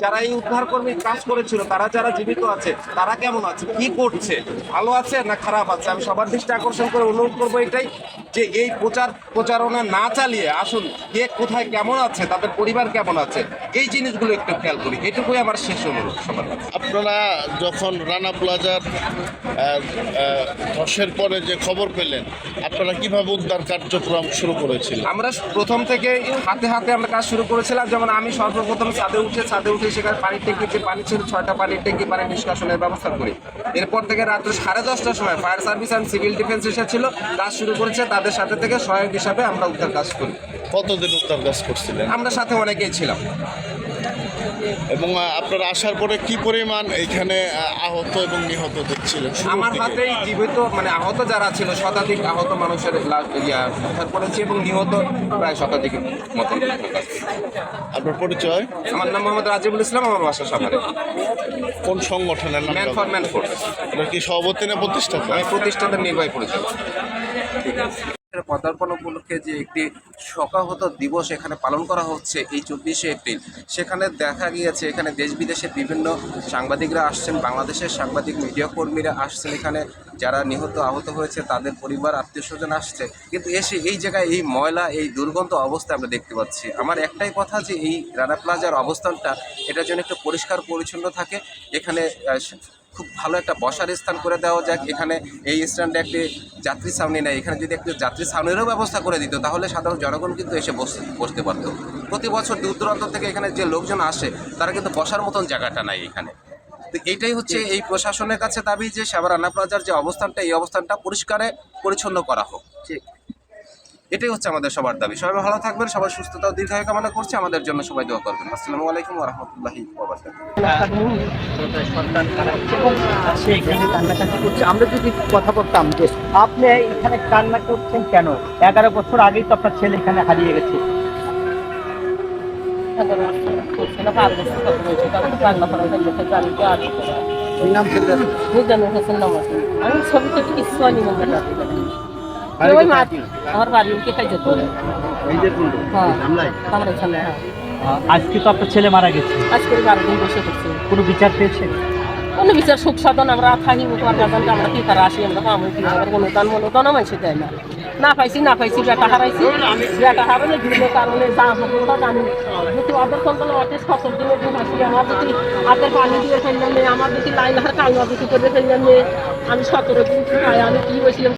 যারা এই উদ্ধার কর্মী কাজ করেছিল, তারা যারা জীবিত আছে, তারা কেমন আছে, কি করছে, ভালো আছে না খারাপ আছে? আমি সবার দৃষ্টি আকর্ষণ করে অনুরোধ করবো এটাই, যে এই প্রচারণা না চালিয়ে আসুন কে কোথায় কেমন আছে, তাদের পরিবার কেমন আছে, এই জিনিসগুলো একটু খেয়াল করি। এটুকুই আমার শেষ অনুরোধ সবার। আপনারা যখন রানা প্লাজার ধসের পরে যে খবর পেলেন, আপনারা কিভাবে উদ্ধার কার্যক্রম শুরু করেছিলেন? আমরা প্রথম থেকে হাতে হাতে আমরা কাজ শুরু করেছিলাম। যেমন আমি সর্বপ্রথম ছাদে উঠে সেখানে পানির ট্যাঙ্কি, যে পানি ছিল 6টা পানির ট্যাঙ্কি, পানি নিষ্কাশনের ব্যবস্থা করি। এরপর থেকে রাত্রে 10:30টার সময় fire service and civil defence এসেছিল, কাজ শুরু করেছে। তাদের সাথে থেকে সহায়ক হিসাবে আমরা উদ্ধার কাজ করি। কতদিন উদ্ধার কাজ করছিলেন? আমরা সাথে অনেকেই ছিলাম। এবং আপনারা আসার পরে কি পরিমাণ এখানে আহত এবং নিহত দেখছিলেন? আমার হাতেই জীবিত আহত যারা ছিল, শতাধিক আহত মানুষের উদ্ধার করেছি এবং নিহত প্রায় শতাধিকের মতো। আপনার পরিচয়? আমার নাম মোহাম্মদ রাজিবুল ইসলাম, আমার বাসা সাভারে। কোন সংগঠনের নাম? Man for man force. এটা কি সভাপতি না প্রতিষ্ঠাতা? আমি প্রতিষ্ঠাতার নির্বাহী পরিচালক। পদার্পণ উপলক্ষে যে একটি শোকাহত দিবস এখানে পালন করা হচ্ছে এই 24শে এপ্রিল, সেখানে দেখা গিয়েছে এখানে দেশ বিদেশের বিভিন্ন সাংবাদিকরা আসছেন, বাংলাদেশের সাংবাদিক মিডিয়া কর্মীরা আসছেন। এখানে যারা নিহত আহত হয়েছে তাদের পরিবার আত্মীয় স্বজন আসছে, কিন্তু এসে এই জায়গায় এই ময়লা, এই দুর্গন্ধ অবস্থা আমরা দেখতে পাচ্ছি। আমার একটাই কথা, যে এই রানা প্লাজার অবস্থানটা এটার জন্য একটু পরিষ্কার পরিচ্ছন্ন থাকে। এখানে খুব ভালো একটা বসার স্থান করে দেওয়া যাক। এখানে এই স্ট্যান্ডে একটি যাত্রী ছাউনি নেই, এখানে যদি একটি যাত্রী ছাউনিরও ব্যবস্থা করে দিত, তাহলে সাধারণ জনগণ কিন্তু এসে বসতে পারতো। প্রতি বছর দূর দূরান্ত থেকে এখানে যে লোকজন আসে, তারা কিন্তু বসার মতন জায়গাটা নাই এখানে। তো এইটাই হচ্ছে এই প্রশাসনের কাছে দাবি, যে রানা প্লাজার যে অবস্থানটা, এই অবস্থানটা পরিষ্কারে পরিচ্ছন্ন করা হোক। এটাই হচ্ছে আমাদের সবার দাবি। সবাই ভালো থাকবেন, সবার সুস্থতা ও দীর্ঘায়ু কামনা করছি। আমাদের জন্য সবাই দোয়া করবেন। আসসালামু আলাইকুম ওয়া রাহমাতুল্লাহি ওয়া বারাকাতুহু। আমরা যদি কথা বলতাম যে আপনি এখানে কান্না করছেন কেন? 11 বছর আগেই তো আপনার ছেলে এখানে হারিয়ে গেছে। আমি ছবি তো কিছু আনি আমার বাড়ি খাই যেত। আজকে তো আপনার ছেলে মারা গেছে, আজকে 12 দিন বসে করছি। কোনো বিচার পেয়েছে? কোনো বিচার সুখ সাধন আমরা থাকি, আমরা কি তারা আসি, আমরা আমার কি অনুদান মানুষে দেয় না। না পাইছি বেটা হারাইছি, বেটা হারালে বিভিন্ন কারণে যা হোক জানি। যদি অর্ধেক সন্তান অর্ধেক 17 দিনের দিন আসি, আমার যদি হাতের পানি দিয়ে ফেললাম, আমার যদি লাইন হাতে কালমা যদি করে ফেললাম, আমি 17 দিন আমি কি হয়েছিলাম।